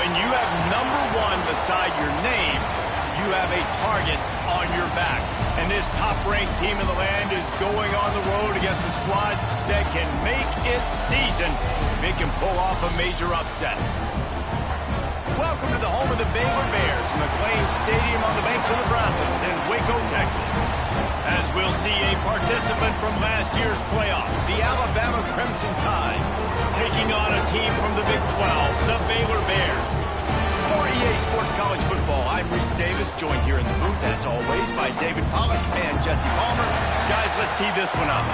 When you have #1 beside your name, you have a target on your back. And this top-ranked team in the land is going on the road against a squad that can make its season if it can pull off a major upset. Welcome to the home of the Baylor Bears, McLean Stadium on the banks of the Brazos in Waco, Texas. As we'll see a participant from last year's playoff, the Alabama Crimson Tide, taking on a team from the Big 12, the Baylor Bears. For EA Sports College Football, I'm Reese Davis, joined here in the booth, as always, by David Pollack and Jesse Palmer. Guys, let's tee this one up.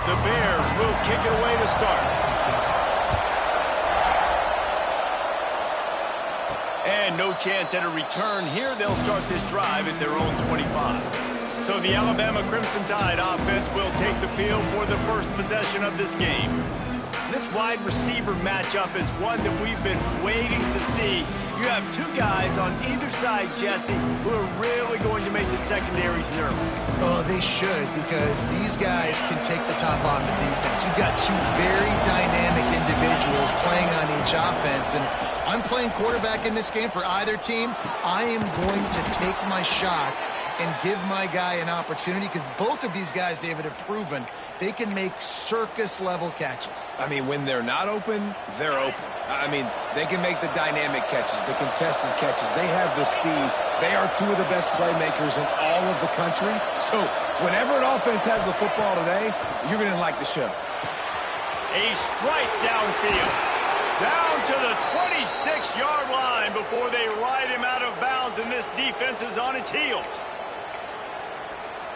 The Bears will kick it away to start. And no chance at a return here. They'll start this drive at their own 25. So the Alabama Crimson Tide offense will take the field for the first possession of this game. This wide receiver matchup is one that we've been waiting to see. You have two guys on either side, Jesse, who are really going to make the secondaries nervous. Oh, they should, because these guys can take the top off the defense. You've got two very dynamic individuals playing on each offense, and if I'm playing quarterback in this game for either team, I am going to take my shots and give my guy an opportunity, because both of these guys, David, have proven they can make circus-level catches. I mean, when they're not open, they're open. I mean, they can make the dynamic catches, the contested catches. They have the speed. They are two of the best playmakers in all of the country. So whenever an offense has the football today, you're going to like the show. A strike downfield. Down to the 26-yard line before they ride him out of bounds, and this defense is on its heels.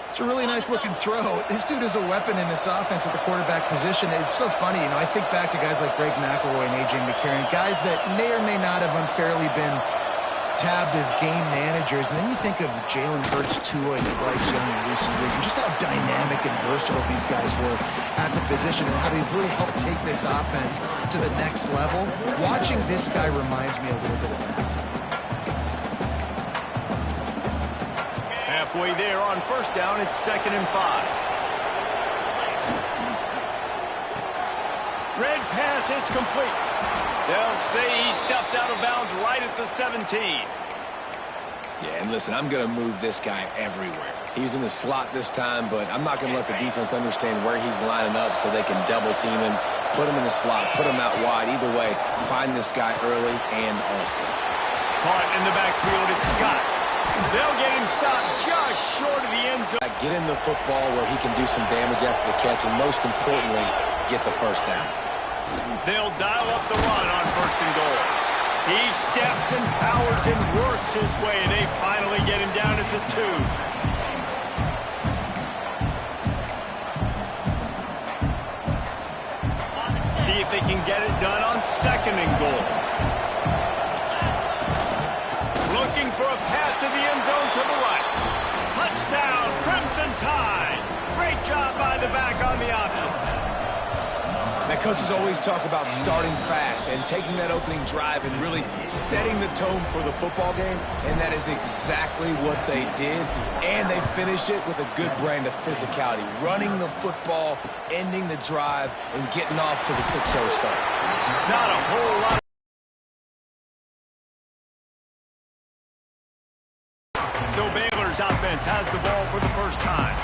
It's a really nice-looking throw. This dude is a weapon in this offense at the quarterback position. It's so funny, you know, I think back to guys like Greg McElroy and A.J. McCarron, guys that may or may not have unfairly been tabbed as game managers. And then you think of Jalen Hurts, Tua, and Bryce Young in recent years, and just how dynamic and versatile these guys were at the position and how they've really helped take this offense to the next level. Watching this guy reminds me a little bit of that. Halfway there on first down, it's 2nd and 5. Red pass, it's complete. They'll say he stepped out of bounds right at the 17. Yeah, and listen, I'm going to move this guy everywhere. He's in the slot this time, but I'm not going to let the defense understand where he's lining up so they can double team him, put him in the slot, put him out wide. Either way, find this guy early and often. Caught in the backfield, it's Scott. They'll get him stopped just short of the end zone. Get him the football where he can do some damage after the catch, and most importantly, get the first down. They'll dial up the run on 1st and goal. He steps and powers and works his way, and they finally get him down at the 2. See if they can get it done on 2nd and goal. Looking for a path to the end zone to the right. Touchdown, Crimson Tide. Great job by the back on the option. Now, coaches always talk about starting fast and taking that opening drive and really setting the tone for the football game, and that is exactly what they did, and they finish it with a good brand of physicality, running the football, ending the drive, and getting off to the 6-0 start. Not a whole lot. So Baylor's offense has the ball for the first time.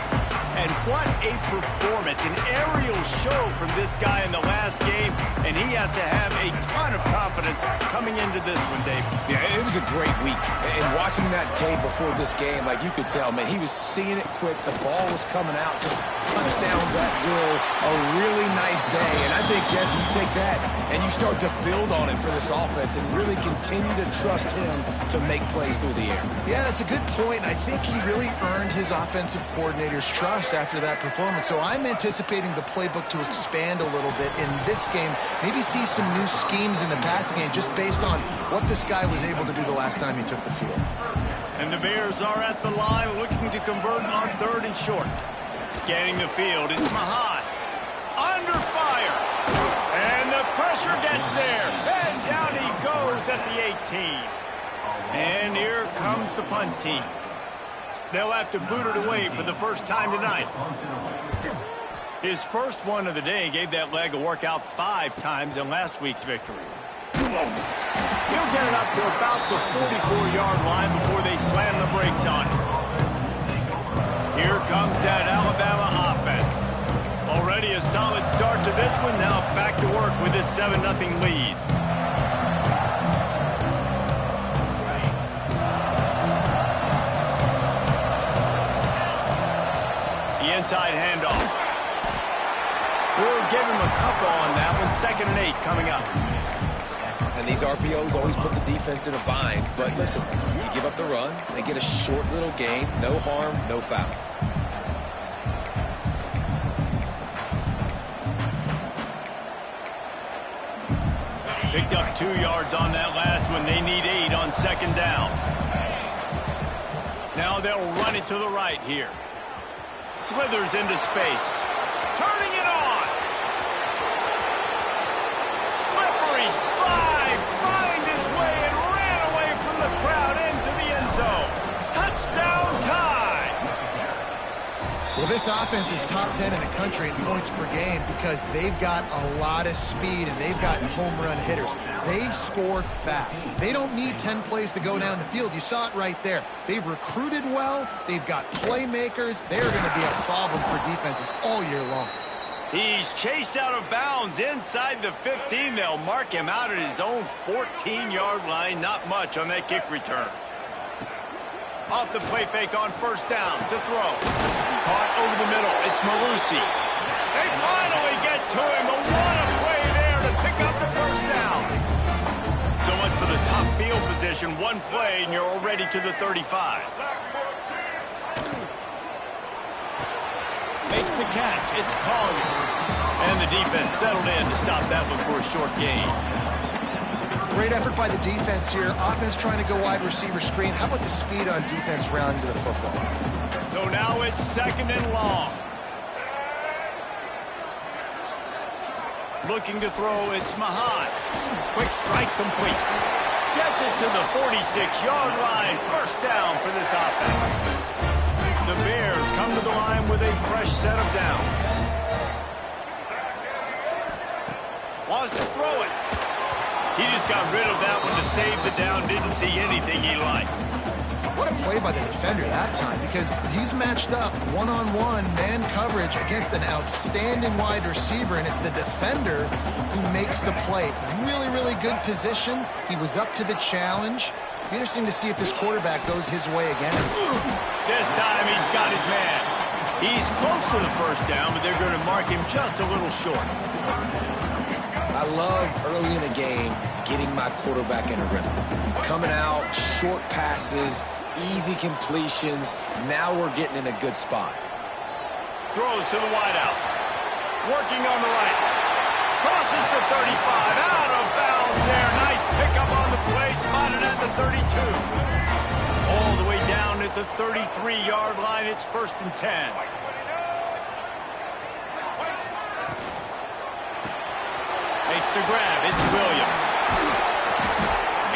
And what a performance, an aerial show from this guy in the last game, and he has to have a ton of confidence coming into this one, Dave. Yeah, it was a great week. And watching that tape before this game, like you could tell, man, he was seeing it quick. The ball was coming out, just touchdowns at will. A really nice day. And I think, Jesse, you take that and you start to build on it for this offense and really continue to trust him to make plays through the air. Yeah, that's a good point. I think he really earned his offensive coordinator's trust after that performance. So I'm anticipating the playbook to expand a little bit in this game, maybe see some new schemes in the passing game just based on what this guy was able to do the last time he took the field. And the Bears are at the line looking to convert on 3rd and short. Scanning the field, it's Mahan. Under fire. And the pressure gets there. And down he goes at the 18. And here comes the punt team. They'll have to boot it away for the first time tonight. His first one of the day gave that leg a workout 5 times in last week's victory. He'll get it up to about the 44-yard line before they slam the brakes on him. Here comes that Alabama offense. Already a solid start to this one. Now back to work with this 7-0 lead. The inside handoff. We'll give him a couple on that one. 2nd and 8 coming up. And these RPOs always put the defense in a bind. But listen, you give up the run, they get a short little gain. No harm, no foul. Picked up 2 yards on that last one. They need 8 on 2nd down. Now they'll run it to the right here. Slithers into space. Turning it on. Slippery slide. Find his way and ran away from the crowd into the end zone. Touchdown tie. Well, this offense is top 10 in the country in points per game because they've got a lot of speed and they've got home run hitters. They score fast. They don't need 10 plays to go down the field. You saw it right there. They've recruited well. They've got playmakers. They're going to be a problem for defenses all year long. He's chased out of bounds inside the 15. They'll mark him out at his own 14-yard line. Not much on that kick return. Off the play fake on 1st down to throw. Caught over the middle. It's Malusi. They finally get to him. But what a play there to pick up the 1st down. So much for the tough field position. One play and you're already to the 35. Makes the catch. It's Collier. And the defense settled in to stop that one for a short gain. Great effort by the defense here. Offense trying to go wide receiver screen. How about the speed on defense rounding to the football? So now it's 2nd and long. Looking to throw, it's Mahan. Quick strike complete. Gets it to the 46-yard line. 1st down for this offense. The Bears come to the line with a fresh set of downs. Wants to throw it. He just got rid of that one to save the down. Didn't see anything he liked. What a play by the defender that time, because he's matched up one-on-one man coverage against an outstanding wide receiver, and it's the defender who makes the play. Really, really good position. He was up to the challenge. Be interesting to see if this quarterback goes his way again. This time he's got his man. He's close to the 1st down, but they're going to mark him just a little short. I love early in a game getting my quarterback in a rhythm. Coming out, short passes, easy completions. Now we're getting in a good spot. Throws to the wideout. Working on the right. Crosses the 35. Out of bounds there. Nice pickup on the play. Spotted at the 32. All the way down at the 33-yard line. It's 1st and 10. Makes the grab. It's Williams.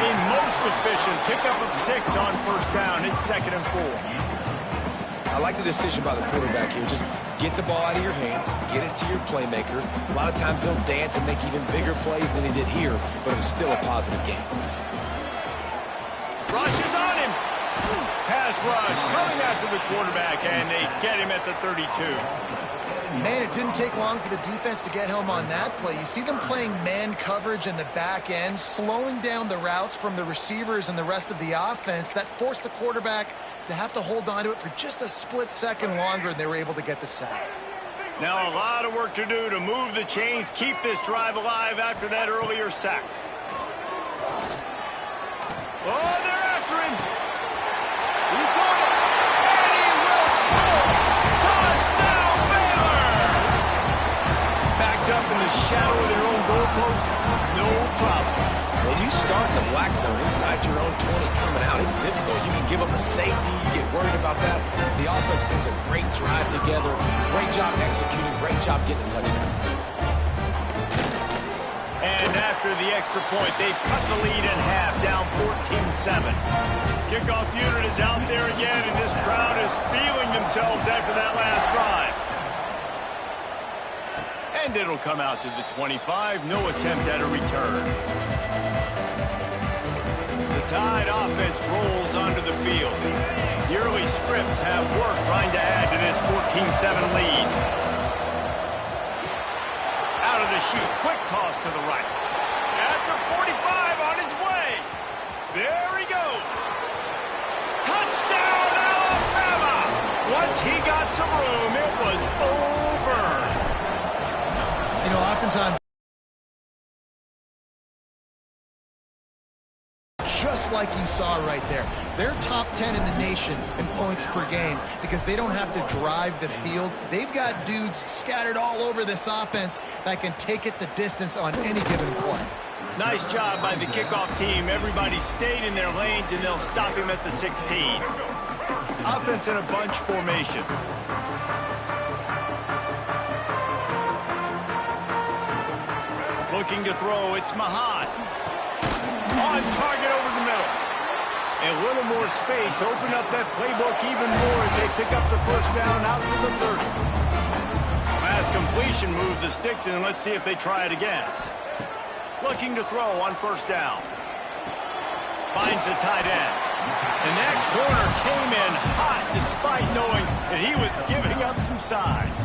A most efficient pickup of 6 on 1st down. It's 2nd and 4. I like the decision by the quarterback here. Just get the ball out of your hands, get it to your playmaker. A lot of times he'll dance and make even bigger plays than he did here, but it was still a positive game. Rush is on him. Pass rush coming after the quarterback, and they get him at the 32. Man, it didn't take long for the defense to get home on that play. You see them playing man coverage in the back end, slowing down the routes from the receivers and the rest of the offense. That forced the quarterback to have to hold on to it for just a split second longer, and they were able to get the sack. Now a lot of work to do to move the chains, keep this drive alive after that earlier sack. Oh, they're after him. He's going. And he will score. Touchdown, Baylor. Backed up in the shadow of their own goalpost. No problem. When you start the black zone inside your own 20 coming out, it's difficult. You can give up a safety. You get worried about that. The offense puts a great drive together. Great job executing. Great job getting a touchdown. And after the extra point, they've cut the lead in half, down 14-7. Kickoff unit is out there again, and this crowd is feeling themselves after that last drive. And it'll come out to the 25. No attempt at a return. The Tide offense rolls onto the field. The early scripts have worked trying to add to this 14-7 lead. Out of the chute. Quick toss to the right. At the 45 on his way. There he goes. Touchdown, Alabama! Once he got some room, it was over. You know, oftentimes, just like you saw right there, they're top 10 in the nation in points per game because they don't have to drive the field. They've got dudes scattered all over this offense that can take it the distance on any given play. Nice job by the kickoff team. Everybody stayed in their lanes, and they'll stop him at the 16. Offense in a bunch formation. Looking to throw, it's Mahat. On target over the middle. A little more space. Open up that playbook even more as they pick up the first down out to the 30. Last completion, move the sticks in, and let's see if they try it again. Looking to throw on first down. Finds the tight end. And that corner came in hot despite knowing that he was giving up some size.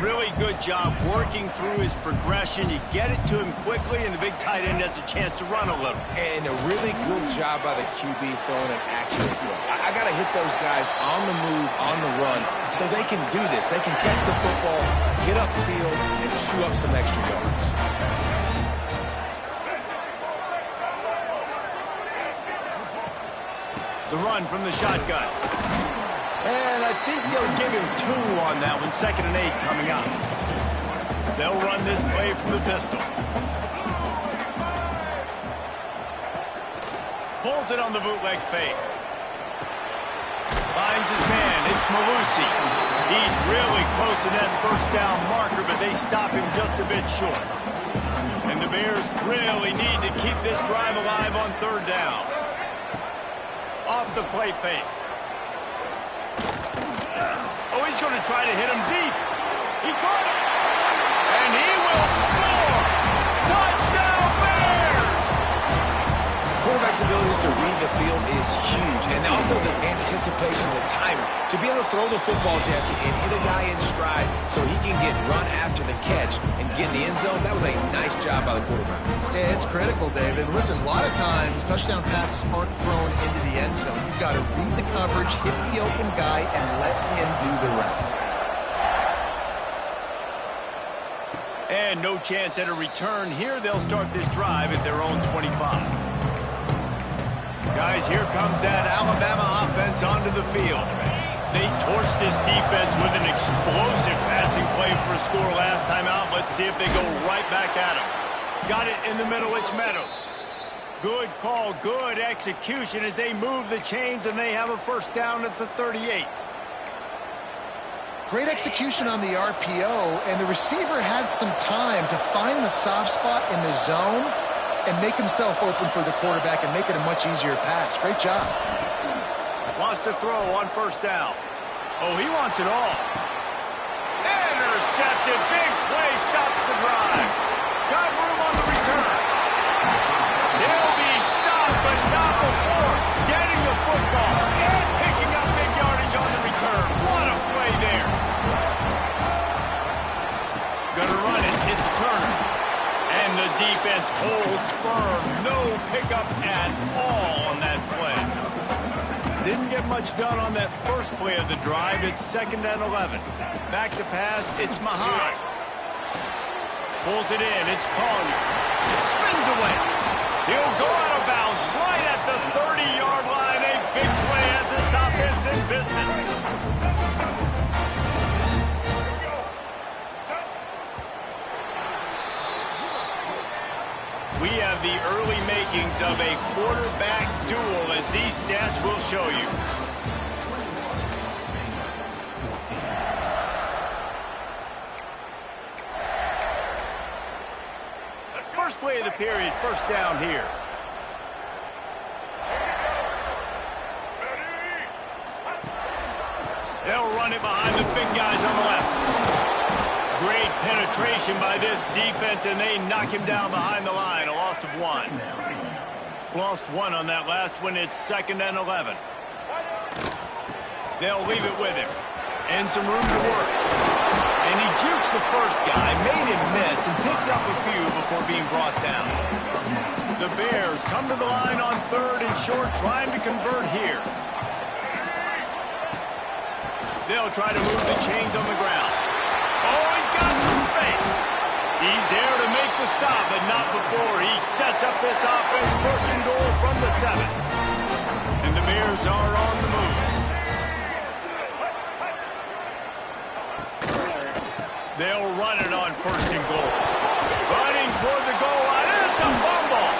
Really good job working through his progression. You get it to him quickly, and the big tight end has a chance to run a little. And a really good job by the QB throwing an accurate throw. I got to hit those guys on the move, on the run, so they can do this. They can catch the football, get upfield, and chew up some extra yards. The run from the shotgun. And I think they'll give him 2 on that one. 2nd and 8 coming up. They'll run this play from the pistol. Pulls it on the bootleg fake. Finds his man. It's Malusi. He's really close to that first down marker, but they stop him just a bit short. And the Bears really need to keep this drive alive on 3rd down. Off the play fake. Oh, he's going to try to hit him deep. He caught it. And he will score. Touchdown, Bears! Quarterback's abilities to read the field is huge. And also the anticipation, the timing. To be able to throw the football, Jesse, and hit a guy in stride so he can get run after the catch and get in the end zone, that was a nice job by the quarterback. Yeah, it's critical, David. Listen, a lot of times touchdown passes aren't thrown into the end zone. You've got to read the coverage, hit the open guy, and let him do the rest. And no chance at a return here. They'll start this drive at their own 25. Guys, here comes that Alabama offense onto the field. They torched this defense with an explosive passing play for a score last time out. Let's see if they go right back at him. Got it in the middle. It's Meadows. Good call, good execution as they move the chains, and they have a first down at the 38. Great execution on the RPO, and the receiver had some time to find the soft spot in the zone and make himself open for the quarterback and make it a much easier pass. Great job. Wants to throw on first down. Oh, he wants it all. Intercepted. Big play stops the drive. Got room on the return. He'll be stopped, but not before getting the football and picking up big yardage on the return. What a play there. Gonna run it. It's Turner. And the defense holds firm. No pickup at all on that play. Didn't get much done on that first play of the drive. It's 2nd and 11. Back to pass. It's Mahan. Pulls it in. It's Collier. Spins away. He'll go out of bounds right at the 30-yard line. A big play as this offense in business. We have the early makings of a quarterback duel, as these stats will show you. First play of the period, first down here. They'll run it behind the big guys on the left. Great penetration by this defense, and they knock him down behind the line. A loss of 1. Lost 1 on that last one. It's 2nd and 11. They'll leave it with him. And some room to work. And he jukes the first guy, made him miss, and picked up a few before being brought down. The Bears come to the line on 3rd and short, trying to convert here. They'll try to move the chains on the ground. Oh, he's got some space. He's there to make the stop, but not before he sets up this offense. 1st and goal from the 7. And the Bears are on the move. They'll run it on 1st and goal. Running toward the goal line, and it's a fumble.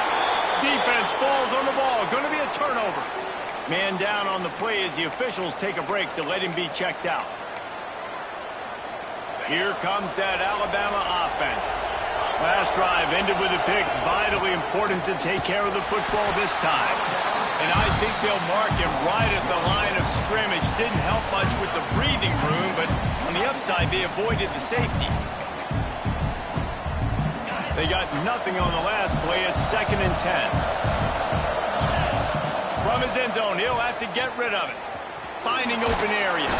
Defense falls on the ball. Going to be a turnover. Man down on the play as the officials take a break to let him be checked out. Here comes that Alabama offense. Last drive ended with a pick. Vitally important to take care of the football this time. And I think they'll mark him right at the line of scrimmage. Didn't help much with the breathing room, but on the upside, they avoided the safety. They got nothing on the last play. It's 2nd and 10. From his end zone, he'll have to get rid of it. Finding open area.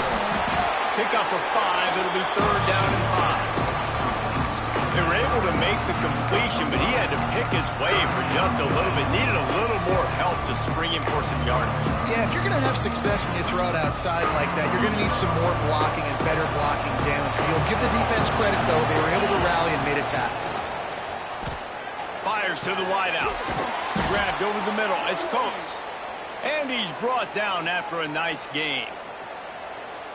Pick up a 5. It'll be 3rd down and 5. They were able to make the completion, but he had to pick his way for just a little bit. Needed a little more help to spring him for some yardage. Yeah, if you're going to have success when you throw it outside like that, you're going to need some more blocking and better blocking downfield. Give the defense credit, though. They were able to rally and made a tackle. Fires to the wideout. Grabbed over the middle. It's Coates. And he's brought down after a nice gain.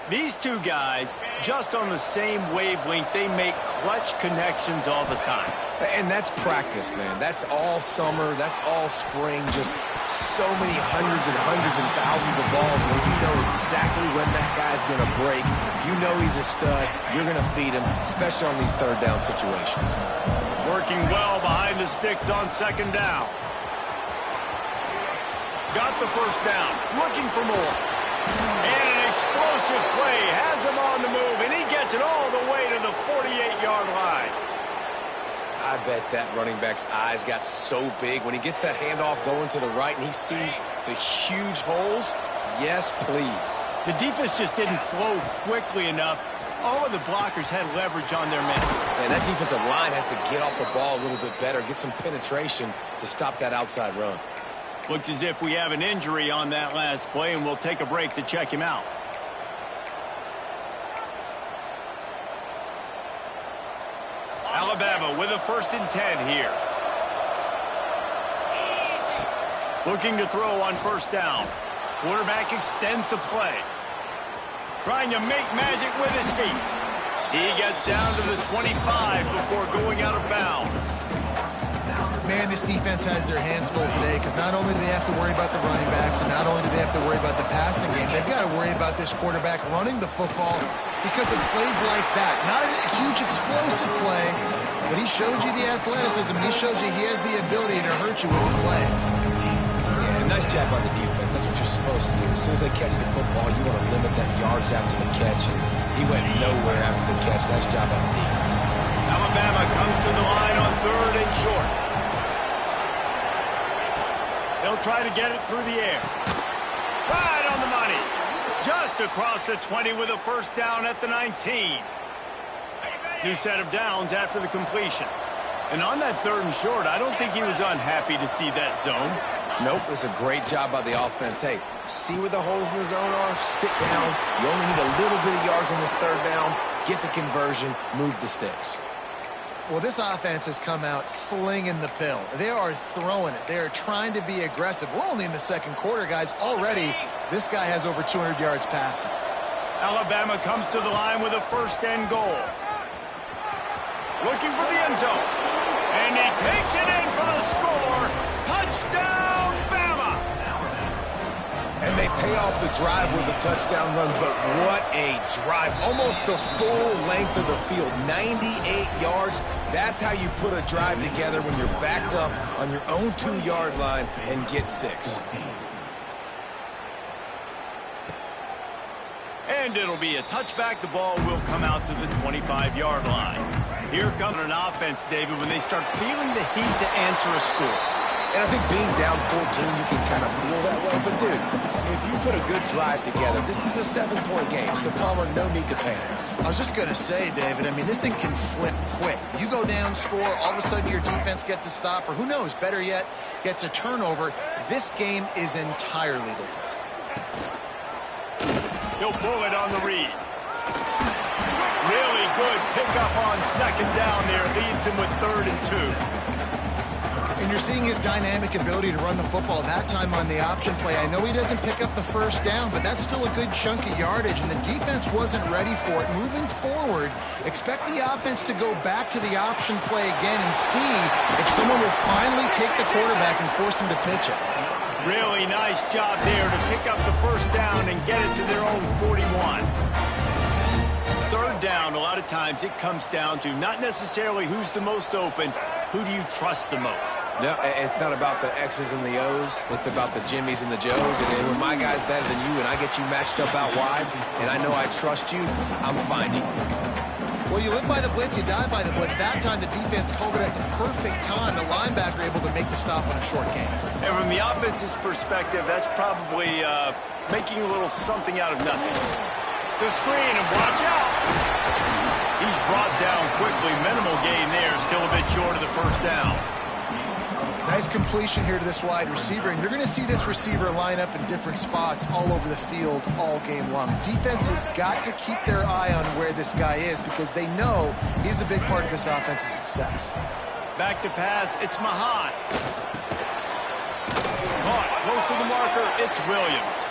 These two guys, just on the same wavelength, they make clutch connections all the time. And that's practice, man. That's all summer. That's all spring. Just so many hundreds and thousands of balls where you know exactly when that guy's going to break. You know he's a stud. You're going to feed him, especially on these 3rd down situations. Working well behind the sticks on 2nd down. Got the 1st down. Looking for more. And an explosive play has him on the move, and he gets it all the way to the 48-yard line. I bet that running back's eyes got so big when he gets that handoff going to the right and he sees the huge holes. Yes, please. The defense just didn't flow quickly enough. All of the blockers had leverage on their men. And that defensive line has to get off the ball a little bit better, get some penetration to stop that outside run. Looks as if we have an injury on that last play, and we'll take a break to check him out. Alabama with a 1st and 10 here. Looking to throw on 1st down. Quarterback extends the play. Trying to make magic with his feet. He gets down to the 25 before going out of bounds. Man, this defense has their hands full today because not only do they have to worry about the running backs and not only do they have to worry about the passing game, they've got to worry about this quarterback running the football because of plays like that. Not a huge explosive play, but he showed you the athleticism. He showed you he has the ability to hurt you with his legs. Yeah, nice job by the defense. That's what you're supposed to do. As soon as they catch the football, you want to limit that yards after the catch. And he went nowhere after the catch. Nice job by the defense. Alabama comes to the line on 3rd and short. They'll try to get it through the air. Right on the money. Just across the 20 with a 1st down at the 19. New set of downs after the completion. And on that 3rd and short, I don't think he was unhappy to see that zone. Nope, it was a great job by the offense. Hey, see where the holes in the zone are? Sit down. You only need a little bit of yards on this 3rd down. Get the conversion. Move the sticks. Well, this offense has come out slinging the pill. They are throwing it. They are trying to be aggressive. We're only in the 2nd quarter, guys. Already, this guy has over 200 yards passing. Alabama comes to the line with a 1st and goal. Looking for the end zone. And he takes it in for the score. Touchdown, Bama! And they pay off the drive with a touchdown run, but what a drive. Almost the full length of the field, 98 yards. That's how you put a drive together when you're backed up on your own 2-yard line and get 6. And it'll be a touchback. The ball will come out to the 25-yard line. Here comes an offense, David, when they start feeling the heat to answer a score. And I think being down 14, you can kind of feel that way. But, dude, if you put a good drive together, this is a 7-point game. So, Palmer, no need to panic. I was just going to say, David, I mean, this thing can flip quick. You go down, score, all of a sudden your defense gets a stop, or who knows, better yet, gets a turnover. This game is entirely different. He'll pull it on the read. Really good pickup on second down there. Leaves him with 3rd and 2. And you're seeing his dynamic ability to run the football, that time on the option play. I know he doesn't pick up the first down, but that's still a good chunk of yardage, and the defense wasn't ready for it. Moving forward, expect the offense to go back to the option play again and see if someone will finally take the quarterback and force him to pitch it. Really nice job there to pick up the first down and get it to their own 41. 3rd down, a lot of times it comes down to not necessarily who's the most open, who do you trust the most? No, it's not about the X's and the O's. It's about the Jimmys and the Joes. And when my guy's better than you and I get you matched up out wide, and I know I trust you, I'm finding you. Well, you live by the blitz, you die by the blitz. That time, the defense called it at the perfect time. The linebacker able to make the stop on a short gain. And from the offense's perspective, that's probably making a little something out of nothing. The screen, and watch out! He's brought down quickly. Minimal gain there, still a bit short of the first down. Nice completion here to this wide receiver, and you're going to see this receiver line up in different spots all over the field all game long. Defense has got to keep their eye on where this guy is because they know he's a big part of this offense's success. Back to pass, it's Mahan. Caught, close to the marker, it's Williams.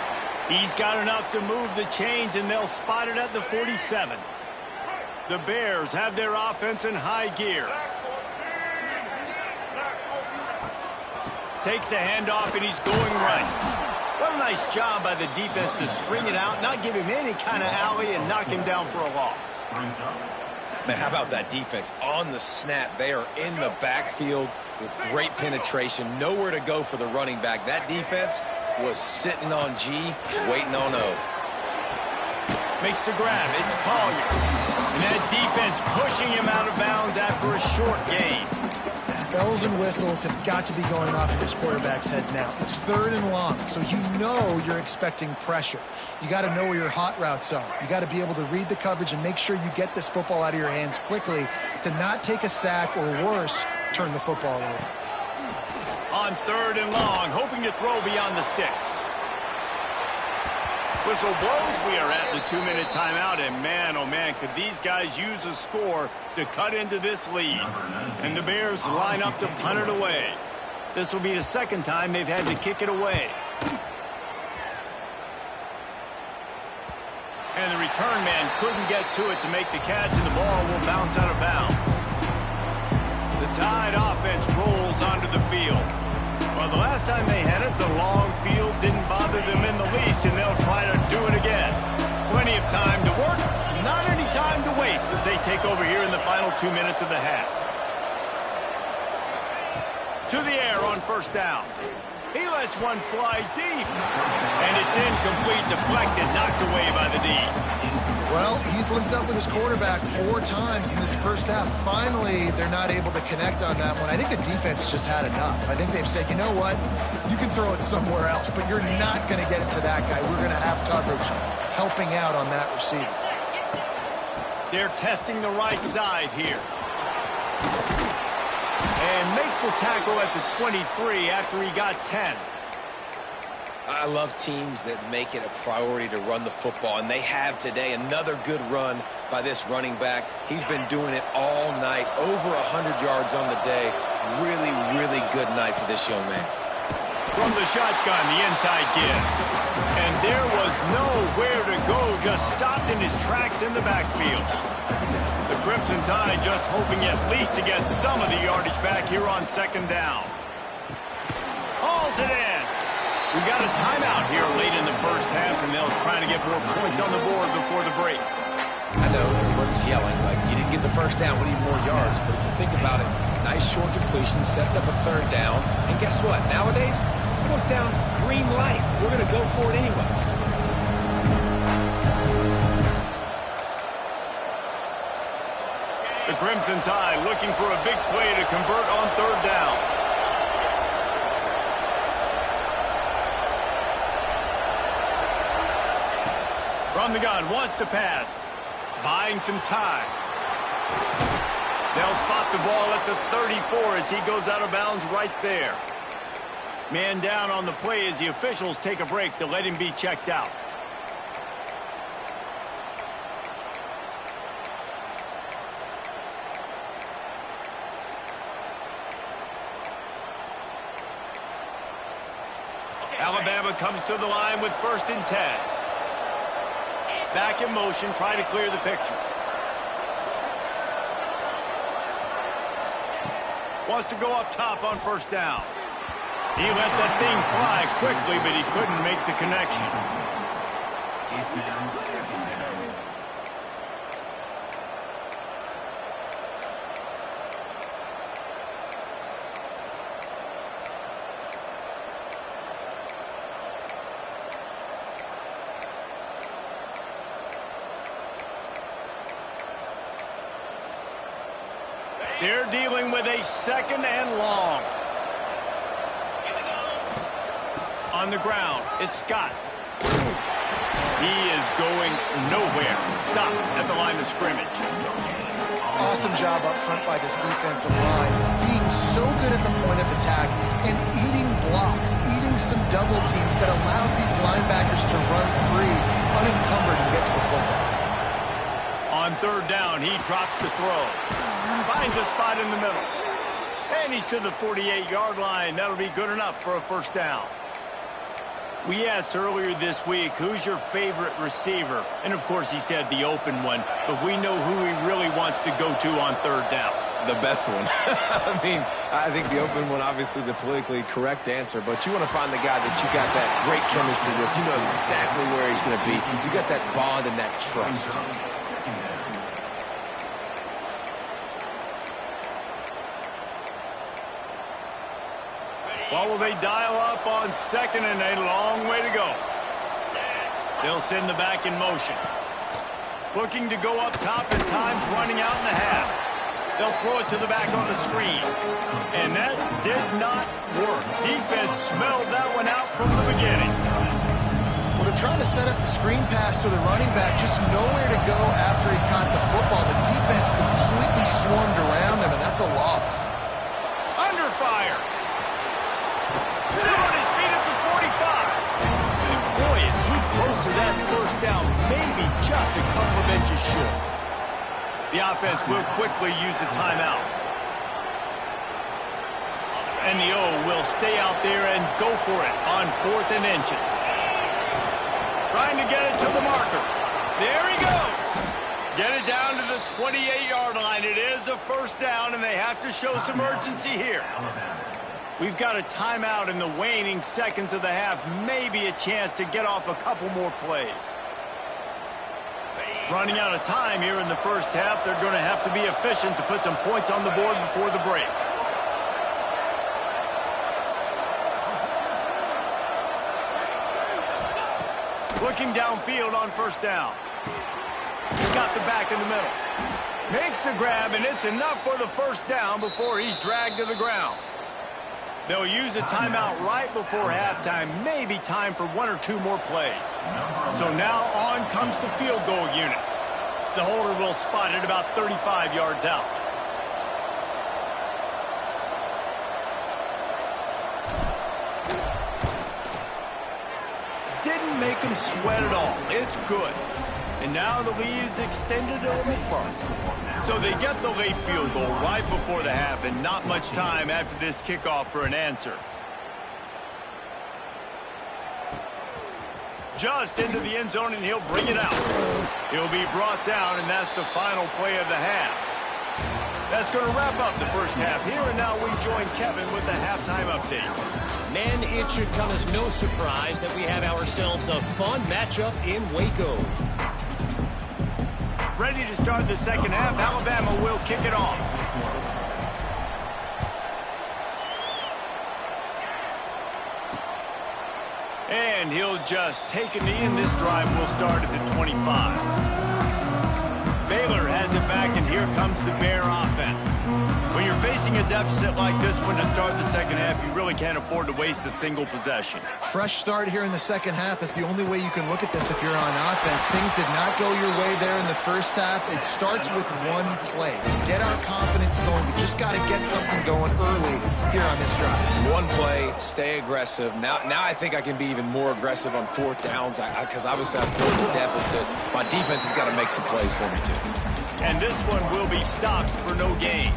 He's got enough to move the chains, and they'll spot it at the 47. The Bears have their offense in high gear. Takes the handoff, and he's going right. What a nice job by the defense to string it out, not give him any kind of alley, and knock him down for a loss. Man, how about that defense? On the snap, they are in the backfield with great penetration. Nowhere to go for the running back. That defense was sitting on G, waiting on O. Makes the grab. It's Collier. And that defense pushing him out of bounds after a short gain. Bells and whistles have got to be going off in this quarterback's head now. It's 3rd and long, so you know you're expecting pressure. You got to know where your hot routes are. You got to be able to read the coverage and make sure you get this football out of your hands quickly to not take a sack or worse, turn the football over. On 3rd and long, hoping to throw beyond the sticks. Whistle blows. We are at the 2-minute timeout, and man, oh man, could these guys use a score to cut into this lead. And the Bears line up to punt it away. This will be the 2nd time they've had to kick it away. And the return man couldn't get to it to make the catch, and the ball will bounce out of bounds. The Tide offense rolls onto the field. Well, the last time they had it, the long field didn't bother them in the least, and they'll try to do it again. Plenty of time to work, not any time to waste as they take over here in the final 2 minutes of the half. To the air on 1st down. He lets one fly deep. And it's incomplete, deflected, knocked away by the D. Well, he's linked up with his quarterback 4 times in this first half. Finally, they're not able to connect on that one. I think the defense just had enough. I think they've said, you know what? You can throw it somewhere else, but you're not going to get it to that guy. We're going to have coverage helping out on that receiver. They're testing the right side here. And makes the tackle at the 23 after he got 10. I love teams that make it a priority to run the football, and they have today. Another good run by this running back. He's been doing it all night, over 100 yards on the day. Really, really good night for this young man. From the shotgun, the inside give. And there was nowhere to go, just stopped in his tracks in the backfield. The Crimson Tide just hoping at least to get some of the yardage back here on 2nd down. Hauls it in. We got a timeout here late in the first half, and they'll try to get more points on the board before the break. I know everyone's yelling, like, you didn't get the first down, we need more yards. But if you think about it, nice short completion, sets up a 3rd down. And guess what? Nowadays, 4th down, green light. We're going to go for it anyways. The Crimson Tide looking for a big play to convert on third down. From the gun, wants to pass. Buying some time. They'll spot the ball at the 34 as he goes out of bounds right there. Man down on the play as the officials take a break to let him be checked out. Alabama comes to the line with 1st and 10. Back in motion, try to clear the picture. Wants to go up top on 1st down. He let that thing fly quickly, but he couldn't make the connection. They're dealing with a 2nd and long. On the ground, it's Scott. He is going nowhere. Stop at the line of scrimmage. Awesome job up front by this defensive line. Being so good at the point of attack and eating blocks, eating some double teams that allows these linebackers to run free, unencumbered, and get to the football. On 3rd down, he drops to throw. Finds a spot in the middle. And he's to the 48-yard line. That'll be good enough for a 1st down. We asked earlier this week, who's your favorite receiver? And, of course, he said the open one. But we know who he really wants to go to on 3rd down. The best one. I mean, I think the open one, obviously the politically correct answer, but you want to find the guy that you got that great chemistry with. You know exactly where he's going to be. You got that bond and that trust. What will they dial up on 2nd and a long way to go? They'll send the back in motion. Looking to go up top at times, running out in the half. They'll throw it to the back on the screen. And that did not work. Defense smelled that one out from the beginning. Well, they're trying to set up the screen pass to the running back, just nowhere to go after he caught the football. The defense completely swarmed around him, and that's a loss. Under fire. Still on his feet at the 45. And boy, is he close to that 1st down, maybe just a couple of inches short. The offense will quickly use a timeout. And the O will stay out there and go for it on 4th and inches. Trying to get it to the marker. There he goes. Get it down to the 28-yard line. It is a 1st down, and they have to show some urgency here. We've got a timeout in the waning seconds of the half. Maybe a chance to get off a couple more plays. Running out of time here in the 1st half. They're going to have to be efficient to put some points on the board before the break. Looking downfield on 1st down. He's got the back in the middle. Makes the grab, and it's enough for the 1st down before he's dragged to the ground. They'll use a timeout right before halftime. Maybe time for 1 or 2 more plays. So now on comes the field goal unit. The holder will spot it about 35 yards out. Didn't make him sweat at all. It's good. And now the lead is extended a little further. So they get the late field goal right before the half, and not much time after this kickoff for an answer. Just into the end zone, and he'll bring it out. He'll be brought down, and that's the final play of the half. That's going to wrap up the 1st half here, and now we join Kevin with the halftime update. Men, it should come as no surprise that we have ourselves a fun matchup in Waco. Ready to start the 2nd half. Alabama will kick it off. And he'll just take a knee, and this drive will start at the 25. Baylor Baylor has it back, and here comes the Bear offense. When you're facing a deficit like this one to start the second half, you really can't afford to waste a single possession. Fresh start here in the second half. That's the only way you can look at this if you're on offense. Things did not go your way there in the first half. It starts with one play. To get our confidence going, we just got to get something going early here on this drive. One play, stay aggressive. Now I think I can be even more aggressive on fourth downs because obviously I've built a deficit. My defense has got to make some plays for me, too. And this one will be stopped for no gain.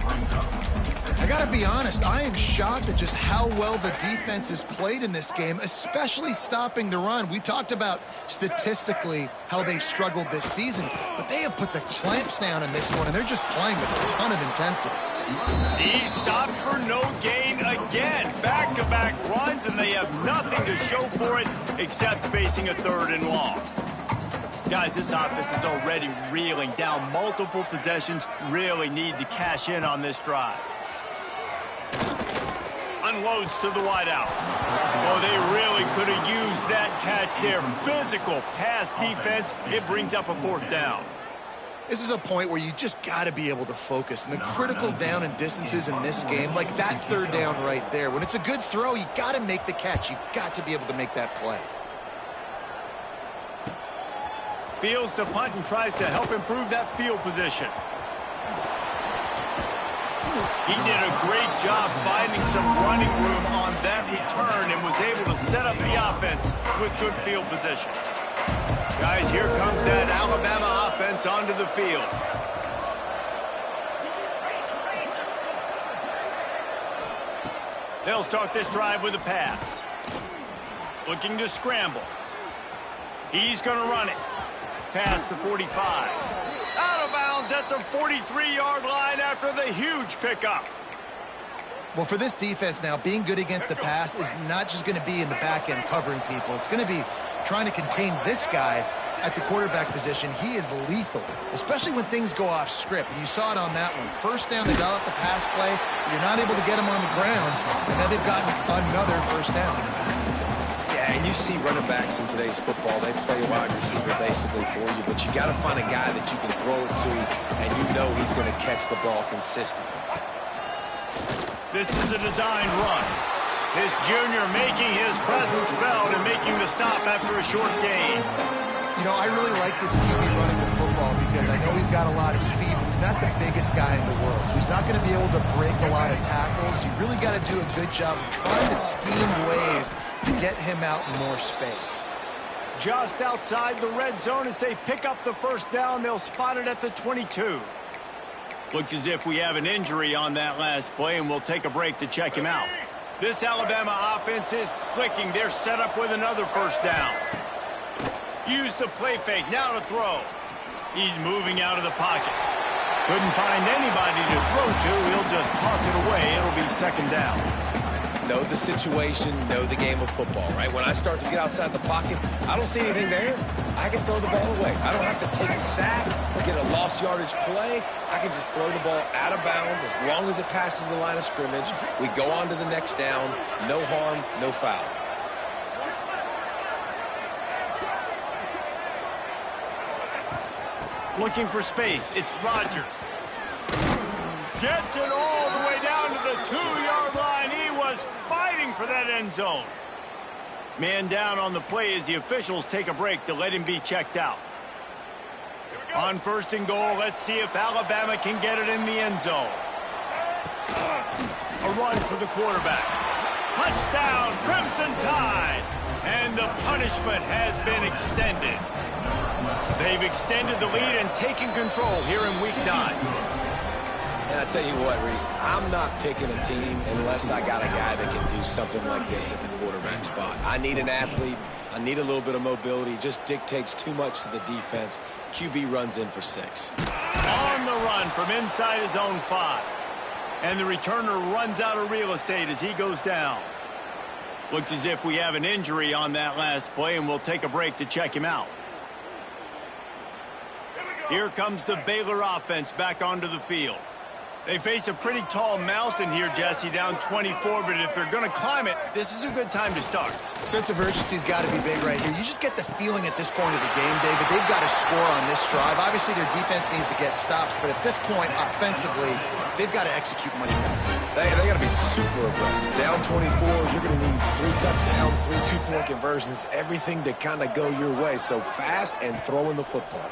I got to be honest, I am shocked at just how well the defense has played in this game, especially stopping the run. We talked about statistically how they've struggled this season, but they have put the clamps down in this one, and they're just playing with a ton of intensity. He stopped for no gain again. Back-to-back runs, and they have nothing to show for it except facing a 3rd and long. Guys, this offense is already reeling down multiple possessions. Really need to cash in on this drive. Unloads to the wideout. Oh, they really could have used that catch there. Physical pass defense. It brings up a 4th down. This is a point where you just got to be able to focus. And the critical down and distances in this game, like that 3rd down right there, when it's a good throw, you got to make the catch. You've got to be able to make that play. Fields to punt and tries to help improve that field position. He did a great job finding some running room on that return and was able to set up the offense with good field position. Guys, here comes that Alabama offense onto the field. They'll start this drive with a pass. Looking to scramble. He's going to run it. Pass to 45. Out of bounds at the 43-yard line after the huge pickup. Well, for this defense now, being good against the pass is not just going to be in the back end covering people. It's going to be trying to contain this guy at the quarterback position. He is lethal, especially when things go off script. And you saw it on that one. 1st down, they dial up the pass play. You're not able to get them on the ground, and now they've gotten another 1st down. Yeah, and you see running backs in today's football, they play a wide receiver basically for you, but you got to find a guy that you can throw it to, and you know he's going to catch the ball consistently. This is a design run. This junior making his presence felt and making the stop after a short gain. You know, I really like this QB running the football because I know he's got a lot of speed, but he's not the biggest guy in the world. So he's not going to be able to break a lot of tackles. You really got to do a good job of trying to scheme ways to get him out in more space. Just outside the red zone as they pick up the 1st down. They'll spot it at the 22. Looks as if we have an injury on that last play, and we'll take a break to check him out. This Alabama offense is clicking. They're set up with another 1st down. Use the play fake. Now to throw. He's moving out of the pocket. Couldn't find anybody to throw to. He'll just toss it away. It'll be 2nd down. Know the situation, know the game of football, right? When I start to get outside the pocket, I don't see anything there. I can throw the ball away. I don't have to take a sack or get a lost yardage play. I can just throw the ball out of bounds as long as it passes the line of scrimmage. We go on to the next down. No harm, no foul. Looking for space. It's Rodgers. Gets it all the way down to the 2-yard line. He was fighting for that end zone. Man down on the play as the officials take a break to let him be checked out. On 1st and goal, let's see if Alabama can get it in the end zone. A run for the quarterback. Touchdown, Crimson Tide. And the punishment has been extended. They've extended the lead and taken control here in Week 9. And I tell you what, Reese, I'm not picking a team unless I got a guy that can do something like this at the quarterback spot. I need an athlete. I need a little bit of mobility. It just dictates too much to the defense. QB runs in for 6. On the run from inside his own 5. And the returner runs out of real estate as he goes down. Looks as if we have an injury on that last play, and we'll take a break to check him out. Here comes the Baylor offense back onto the field. They face a pretty tall mountain here, Jesse, down 24, but if they're going to climb it, this is a good time to start. Sense of urgency's got to be big right here. You just get the feeling at this point of the game, David, they've got to score on this drive. Obviously, their defense needs to get stops, but at this point, offensively, they've got to execute much better. They got to be super aggressive. Down 24, you're going to need 3 touchdowns, 3 two-point conversions, everything to kind of go your way. So fast and throwing the football.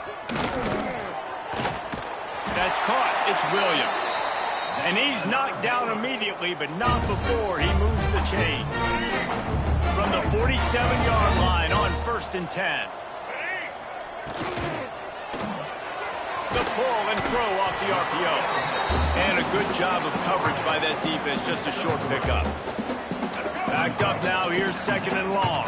That's caught. It's Williams. And he's knocked down immediately, but not before he moves the chain. From the 47-yard line on 1st and 10. The pull and throw off the RPO. And a good job of coverage by that defense, just a short pickup. Backed up now, here's 2nd and long.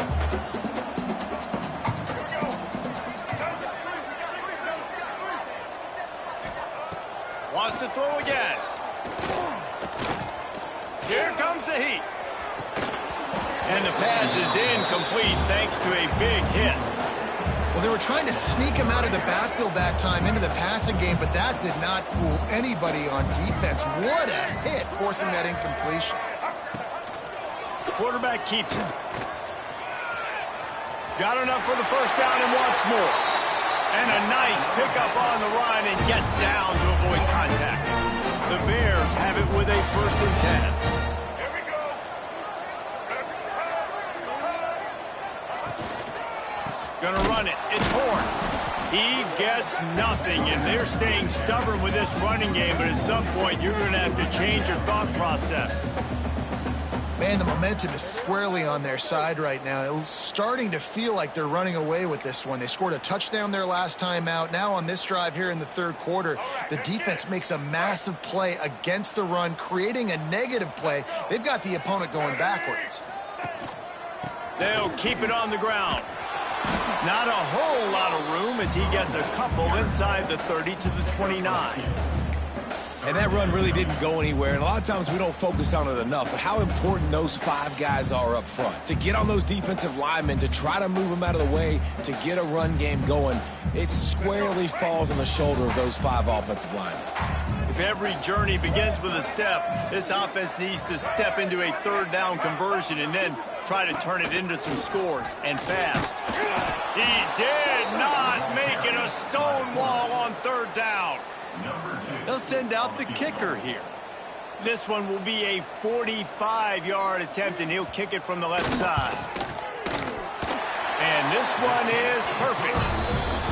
Wants to throw again. Here comes the heat. And the pass is incomplete thanks to a big hit. Well, they were trying to sneak him out of the backfield that time into the passing game, but that did not fool anybody on defense. What a hit, forcing that incompletion. The quarterback keeps it. Got enough for the first down and wants more. And a nice pickup on the run and gets down to avoid contact. The Bears have it with a 1st and 10. Here we go. Gonna run it. It's Horn. He gets nothing, and they're staying stubborn with this running game, but at some point you're going to have to change your thought process. Man, the momentum is squarely on their side right now. It's starting to feel like they're running away with this one. They scored a touchdown their last time out. Now on this drive here in the 3rd quarter, the defense makes a massive play against the run, creating a negative play. They've got the opponent going backwards. They'll keep it on the ground. Not a whole lot of room as he gets a couple inside the 30 to the 29. And that run really didn't go anywhere, and a lot of times we don't focus on it enough, but how important those 5 guys are up front. To get on those defensive linemen, to try to move them out of the way, to get a run game going, it squarely falls on the shoulder of those 5 offensive linemen. If every journey begins with a step, this offense needs to step into a 3rd down conversion and then try to turn it into some scores, and fast. He did not make it a stone wall on 3rd down. They'll send out the kicker here. This one will be a 45-yard attempt, and he'll kick it from the left side. And this one is perfect.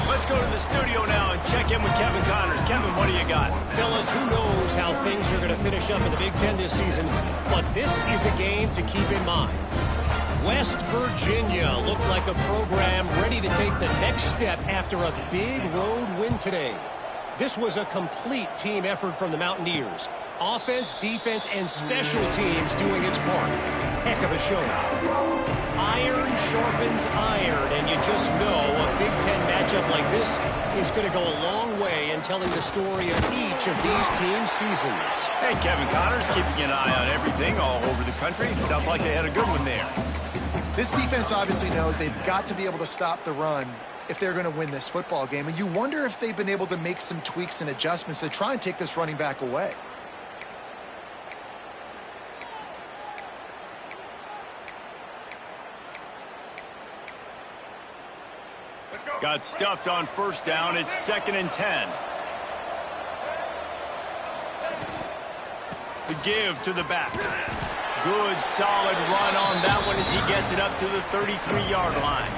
Let's go to the studio now and check in with Kevin Connors. Kevin, what do you got? Fellas, who knows how things are going to finish up in the Big Ten this season, but this is a game to keep in mind. West Virginia looked like a program ready to take the next step after a big road win today. This was a complete team effort from the Mountaineers. Offense, defense, and special teams doing its part. Heck of a show. Iron sharpens iron, and you just know a Big Ten matchup like this is going to go a long way in telling the story of each of these teams' seasons. Hey, Kevin Connors, keeping an eye on everything all over the country. Sounds like they had a good one there. This defense obviously knows they've got to be able to stop the run if they're going to win this football game. And you wonder if they've been able to make some tweaks and adjustments to try and take this running back away. Got stuffed on 1st down. It's 2nd and 10. The give to the back. Good, solid run on that one as he gets it up to the 33-yard line.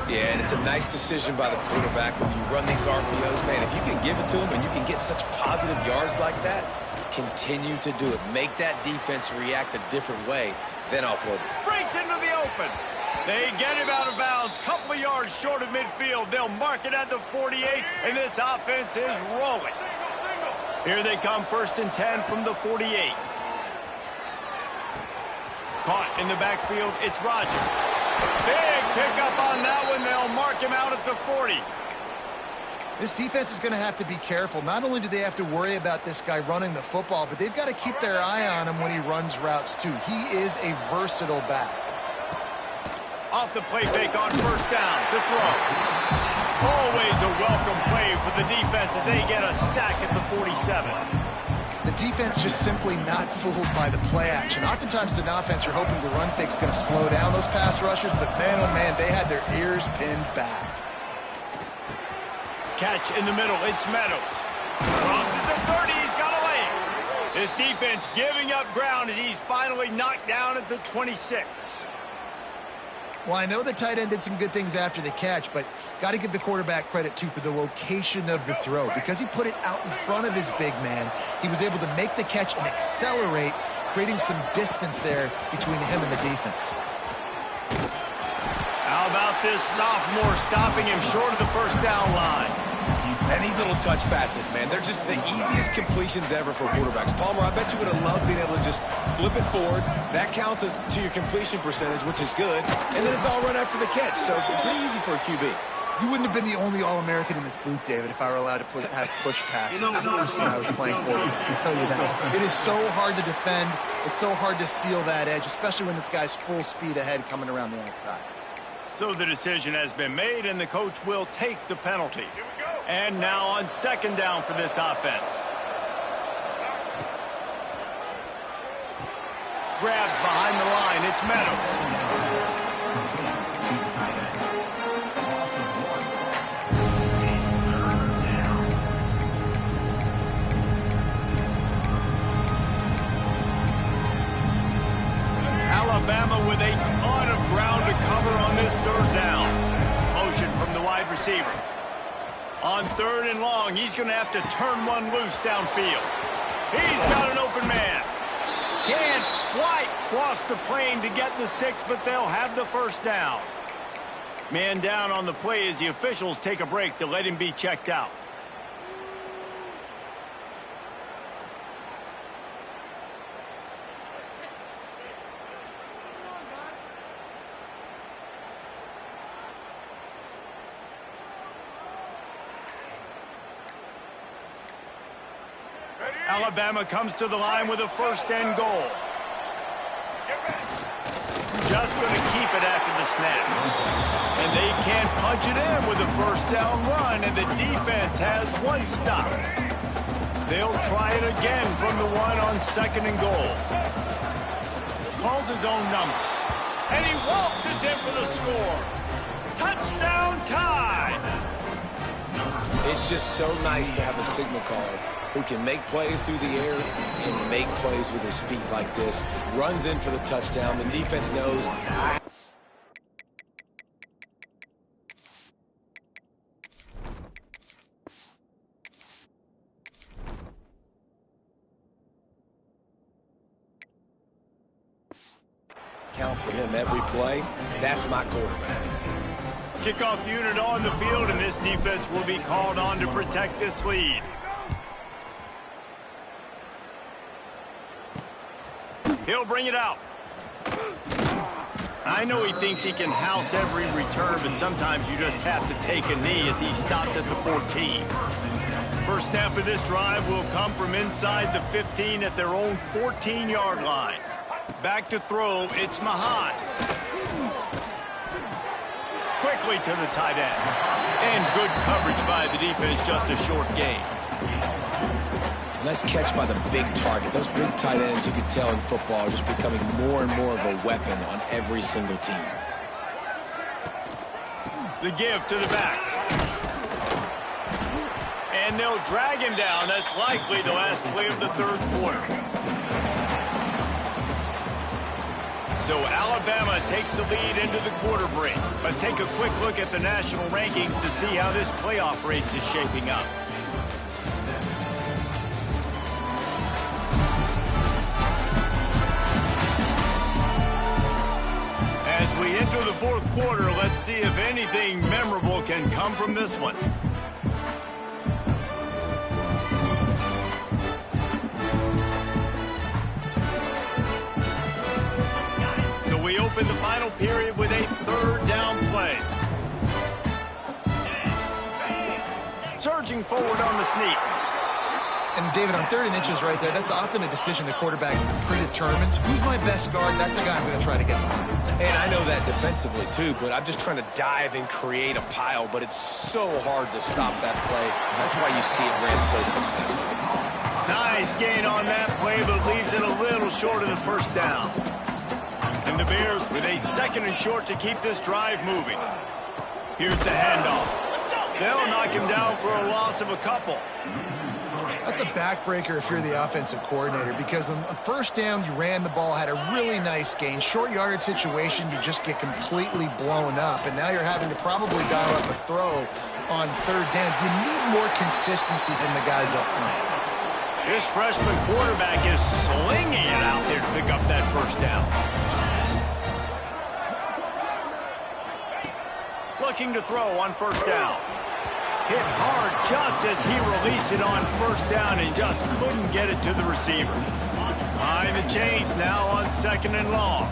Yeah, and it's a nice decision by the quarterback when you run these RPOs. Man, if you can give it to him and you can get such positive yards like that, continue to do it. Make that defense react a different way, then offload it. Breaks into the open. They get him out of bounds, couple of yards short of midfield. They'll mark it at the 48, and this offense is rolling. Here they come, 1st and 10 from the 48. Caught in the backfield, it's Rodgers. Big pickup on that one. They'll mark him out at the 40. This defense is going to have to be careful. Not only do they have to worry about this guy running the football, but they've got to keep their eye on him when he runs routes too. He is a versatile back. Off the play fake on 1st down to throw. Always a welcome play for the defense as they get a sack at the 47. The defense just simply not fooled by the play action. Oftentimes as an offense, you're hoping the run fake's going to slow down those pass rushers, but man, oh man, they had their ears pinned back. Catch in the middle, it's Meadows. Crosses the 30, he's got a lane. This defense giving up ground as he's finally knocked down at the 26. Well, I know the tight end did some good things after the catch, but got to give the quarterback credit, too, for the location of the throw. Because he put it out in front of his big man, he was able to make the catch and accelerate, creating some distance there between him and the defense. How about this sophomore stopping him short of the first down line? And these little touch passes, man, they're just the easiest completions ever for quarterbacks. Palmer, I bet you would have loved being able to just flip it forward. That counts as to your completion percentage, which is good. And then it's all run after the catch, so pretty easy for a QB. You wouldn't have been the only All-American in this booth, David, if I were allowed to have push passes when I was playing quarterback. I'll tell you that. It is so hard to defend. It's so hard to seal that edge, especially when this guy's full speed ahead coming around the outside. So the decision has been made, and the coach will take the penalty. And now on second down for this offense. Grabbed behind the line, it's Meadows. Alabama with a ton of ground to cover on this third down. Motion from the wide receiver. On third and long, he's going to have to turn one loose downfield. He's got an open man. Can't quite cross the plane to get the 6, but they'll have the first down. Man down on the play as the officials take a break to let him be checked out. Alabama comes to the line with a first and goal. Just going to keep it after the snap. And they can't punch it in with a first down run, and the defense has one stop. They'll try it again from the one on second and goal. Calls his own number. And he waltzes in for the score. Touchdown tie. It's just so nice to have a signal caller who can make plays through the air and make plays with his feet like this. Runs in for the touchdown. The defense knows. Count for him every play. That's my quarterback. Kickoff unit on the field, and this defense will be called on to protect this lead. He'll bring it out. I know he thinks he can house every return, but sometimes you just have to take a knee as he stopped at the 14. First snap of this drive will come from inside the 15 at their own 14-yard line. Back to throw, it's Mahan. Quickly to the tight end. And good coverage by the defense, just a short gain. Nice catch by the big target. Those big tight ends, you can tell in football, are just becoming more and more of a weapon on every single team. The give to the back. And they'll drag him down. That's likely the last play of the third quarter. So Alabama takes the lead into the quarter break. Let's take a quick look at the national rankings to see how this playoff race is shaping up. As we enter the fourth quarter, let's see if anything memorable can come from this one. So we open the final period with a third down play. Surging forward on the sneak. And, David, on 3rd and inches right there, that's often a decision the quarterback predetermines. Who's my best guard? That's the guy I'm going to try to get behind. And I know that defensively, too, but I'm just trying to dive and create a pile, but it's so hard to stop that play. That's why you see it ran so successfully. Nice gain on that play, but leaves it a little short of the first down. And the Bears with a 2nd and short to keep this drive moving. Here's the handoff. They'll knock him down for a loss of a couple. That's a backbreaker if you're the offensive coordinator, because on first down, you ran the ball, had a really nice gain. Short yardage situation, you just get completely blown up, and now you're having to probably dial up a throw on 3rd down. You need more consistency from the guys up front. This freshman quarterback is slinging it out there to pick up that first down. Looking to throw on 1st down. Hit hard just as he released it on 1st down and just couldn't get it to the receiver. Behind the chains now on 2nd and long.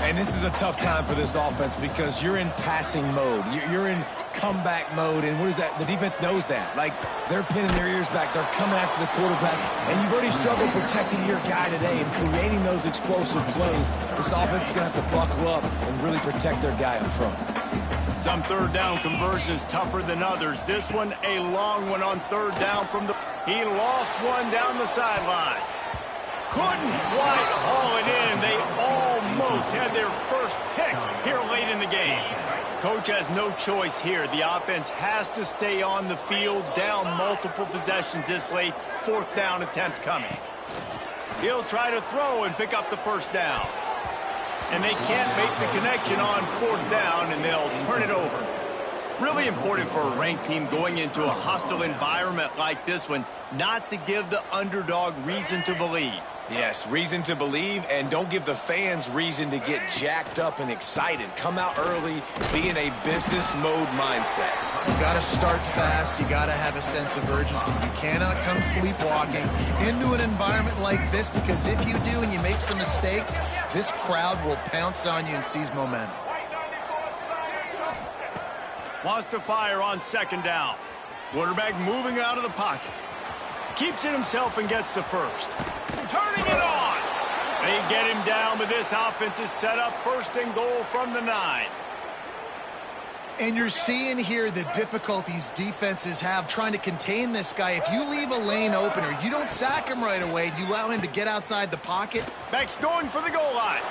And this is a tough time for this offense because you're in passing mode. You're in comeback mode, and what is that? The defense knows that. Like, they're pinning their ears back. They're coming after the quarterback, and you've already struggled protecting your guy today and creating those explosive plays. This offense is going to have to buckle up and really protect their guy up front. Some 3rd down conversions tougher than others. This one a long one on 3rd down from the... He lost one down the sideline. Couldn't quite haul it in. They almost had their first pick here late in the game. Coach has no choice here. The offense has to stay on the field, down multiple possessions this late. 4th down attempt coming. He'll try to throw and pick up the first down. And they can't make the connection on 4th down, and they'll turn it over. Really important for a ranked team going into a hostile environment like this one, not to give the underdog reason to believe. Yes, reason to believe, and don't give the fans reason to get jacked up and excited. Come out early, be in a business mode mindset. You got to start fast. You got to have a sense of urgency. You cannot come sleepwalking into an environment like this, because if you do and you make some mistakes, this crowd will pounce on you and seize momentum. Wants to fire on 2nd down. Quarterback moving out of the pocket. Keeps it himself and gets to 1st. Turning it on. They get him down, but this offense is set up 1st and goal from the 9. And you're seeing here the difficulties defenses have trying to contain this guy. If you leave a lane open or you don't sack him right away, you allow him to get outside the pocket. Beck's going for the goal line.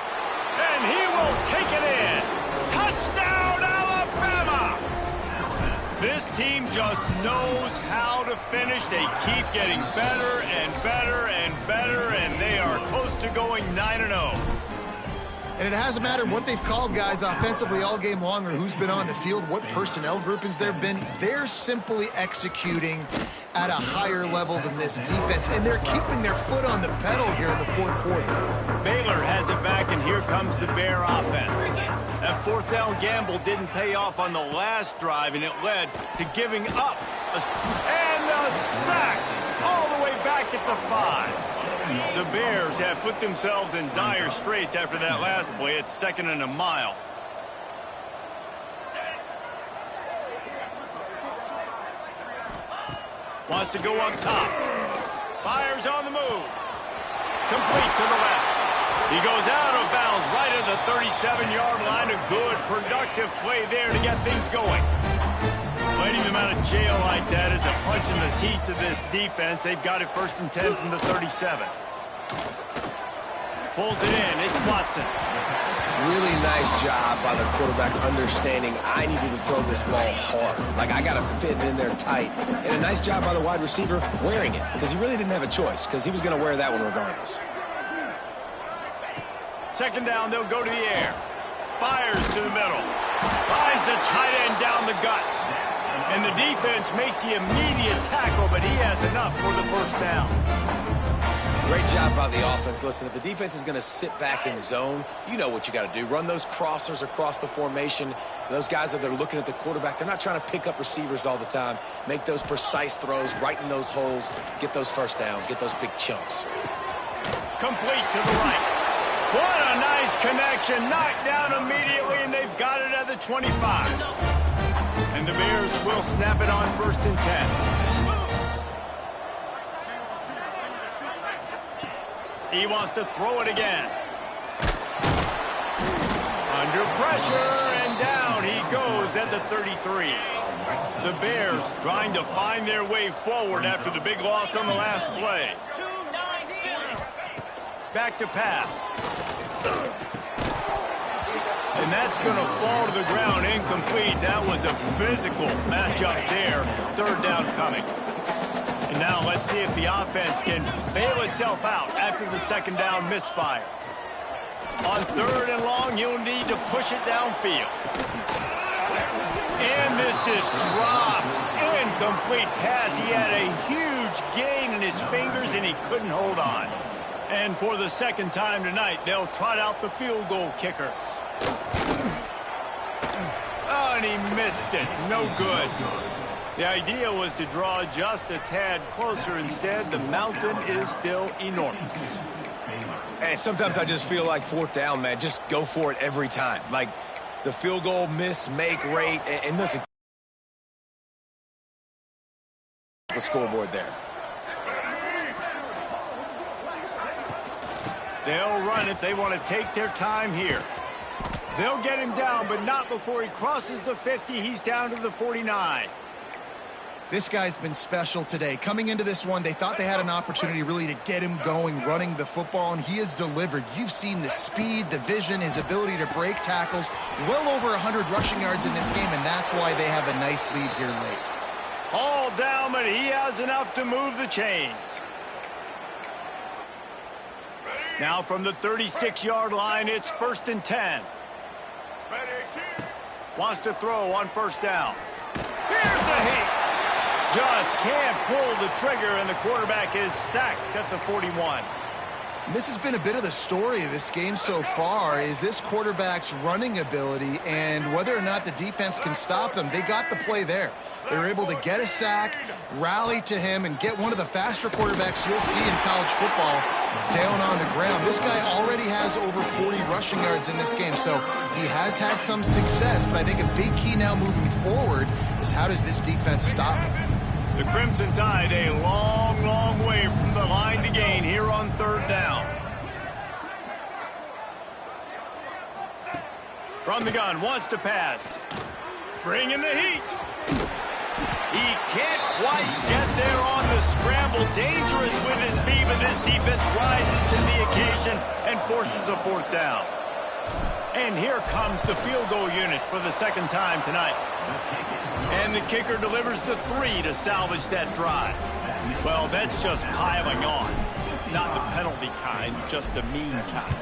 And he will take it in. Touchdown, Alabama! This team just knows how to finish. They keep getting better and better and better, and they are close to going 9-0. And it hasn't mattered what they've called guys offensively all game long or who's been on the field, what personnel groupings there have been. They're simply executing at a higher level than this defense, and they're keeping their foot on the pedal here in the 4th quarter. Baylor has it back, and here comes the Bear offense. That 4th down gamble didn't pay off on the last drive, and it led to giving up. And a sack all the way back at the 5. The Bears have put themselves in dire straits after that last play. It's 2nd and a mile. Wants to go up top. Fires on the move. Complete to the left. He goes out of bounds right at the 37-yard line. A good, productive play there to get things going. Letting them out of jail like that is a punch in the teeth to this defense. They've got it 1st and 10 from the 37. Pulls it in. It's Watson. Really nice job by the quarterback understanding I needed to throw this ball hard. Like, I got to fit it in there tight. And a nice job by the wide receiver wearing it, because he really didn't have a choice, because he was going to wear that one regardless. 2nd down, they'll go to the air. Fires to the middle. Finds a tight end down the gut. And the defense makes the immediate tackle, but he has enough for the 1st down. Great job by the offense. Listen, if the defense is going to sit back in zone, you know what you got to do. Run those crossers across the formation. Those guys that are looking at the quarterback, they're not trying to pick up receivers all the time. Make those precise throws, right in those holes, get those 1st downs, get those big chunks. Complete to the right. What a nice connection. Knocked down immediately, and they've got it at the 25. And the Bears will snap it on 1st and 10. He wants to throw it again. Under pressure, and down he goes at the 33. The Bears trying to find their way forward after the big loss on the last play. Back to pass. And that's going to fall to the ground incomplete. That was a physical matchup there. Third down coming. And now let's see if the offense can bail itself out after the second down misfire. On third and long, you'll need to push it downfield. And this is dropped. Incomplete pass. He had a huge gain in his fingers, and he couldn't hold on. And for the second time tonight, they'll trot out the field goal kicker. Oh, and he missed it. No good. The idea was to draw just a tad closer. Instead, the mountain is still enormous. And sometimes I just feel like fourth down, man. Just go for it every time. Like the field goal miss, make rate, and listen. The scoreboard there. They'll run it. They want to take their time here. They'll get him down, but not before he crosses the 50. He's down to the 49. This guy's been special today. Coming into this one, they thought they had an opportunity really to get him going, running the football, and he has delivered. You've seen the speed, the vision, his ability to break tackles. Well over 100 rushing yards in this game, and that's why they have a nice lead here late. All down, but he has enough to move the chains. Now from the 36-yard line, it's 1st and 10. Wants to throw on first down. Here's a hit. Just can't pull the trigger, and the quarterback is sacked at the 41. This has been a bit of the story of this game so far, is this quarterback's running ability and whether or not the defense can stop them. They got the play there. They were able to get a sack, rally to him, and get one of the faster quarterbacks you'll see in college football down on the ground. This guy already has over 40 rushing yards in this game, so he has had some success. But I think a big key now moving forward is how does this defense stop him? The Crimson Tide a long, long way from the line to gain here on third down. From the gun, wants to pass. Bringing the heat. He can't quite get there on the scramble. Dangerous with his feet, but this defense rises to the occasion and forces a fourth down. And here comes the field goal unit for the second time tonight. And the kicker delivers the 3 to salvage that drive. Well, that's just piling on. Not the penalty kind, just the mean kind.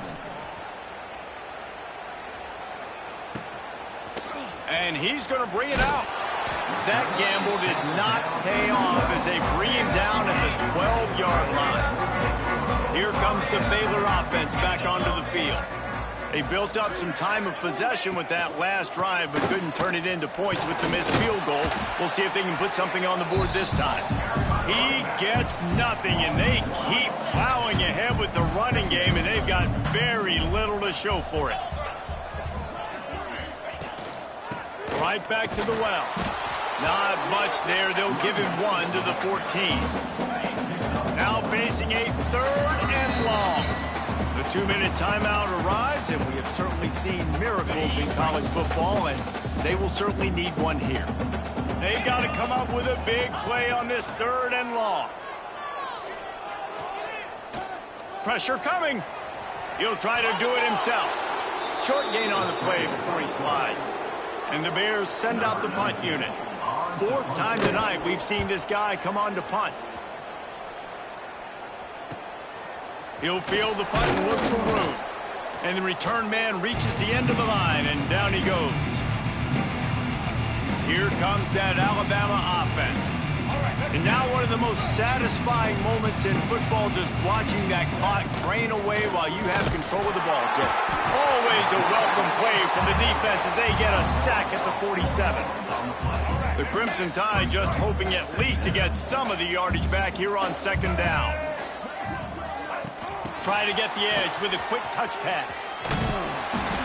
And he's going to bring it out. That gamble did not pay off as they bring him down at the 12-yard line. Here comes the Baylor offense back onto the field. They built up some time of possession with that last drive, but couldn't turn it into points with the missed field goal. We'll see if they can put something on the board this time. He gets nothing, and they keep plowing ahead with the running game, and they've got very little to show for it. Right back to the well. Not much there. They'll give him 1 to the 14. Now facing a 3rd and long. The 2-minute timeout arrives, and we have certainly seen miracles in college football, and they will certainly need one here. They've got to come up with a big play on this 3rd and long. Pressure coming. He'll try to do it himself. Short gain on the play before he slides. And the Bears send out the punt unit. 4th time tonight we've seen this guy come on to punt. He'll field the punt and look for room. And the return man reaches the end of the line, and down he goes. Here comes that Alabama offense. And now one of the most satisfying moments in football, just watching that clock drain away while you have control of the ball. Just always a welcome play from the defense as they get a sack at the 47. The Crimson Tide just hoping at least to get some of the yardage back here on 2nd down. Try to get the edge with a quick touch pass.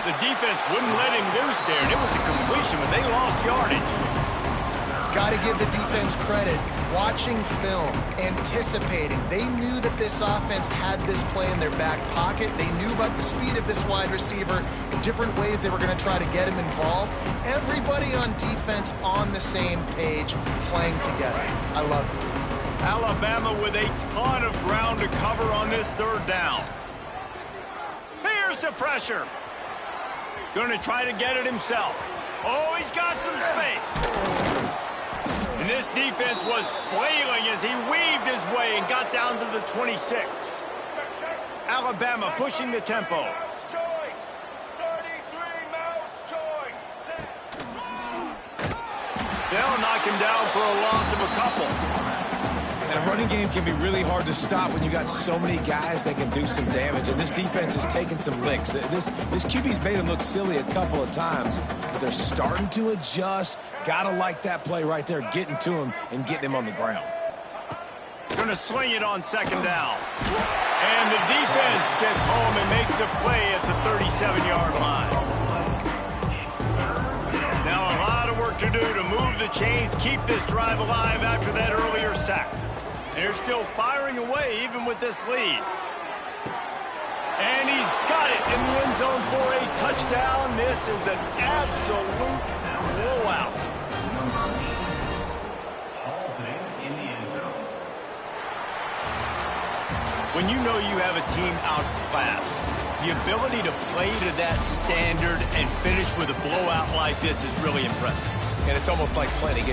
The defense wouldn't let him loose there, and it was a completion, but they lost yardage. got to give the defense credit. Watching film, anticipating. They knew that this offense had this play in their back pocket. They knew about the speed of this wide receiver, the different ways they were going to try to get him involved. Everybody on defense on the same page, playing together. I love it. Alabama with a ton of ground to cover on this third down. Here's the pressure. Going to try to get it himself. Oh, he's got some space. And this defense was flailing as he weaved his way and got down to the 26. Alabama pushing the tempo. They'll knock him down for a loss of a couple. And a running game can be really hard to stop when you got so many guys that can do some damage. And this defense is taking some licks. This QB's made him look silly a couple of times, but they're starting to adjust. Gotta like that play right there, getting to him and getting him on the ground. Going to sling it on second down. And the defense gets home and makes a play at the 37-yard line. Now a lot of work to do to move the chains, keep this drive alive after that earlier sack. They're still firing away even with this lead. And he's got it in the end zone for a touchdown. This is an absolute blowout. When you know you have a team outclassed, the ability to play to that standard and finish with a blowout like this is really impressive. And it's almost like playing against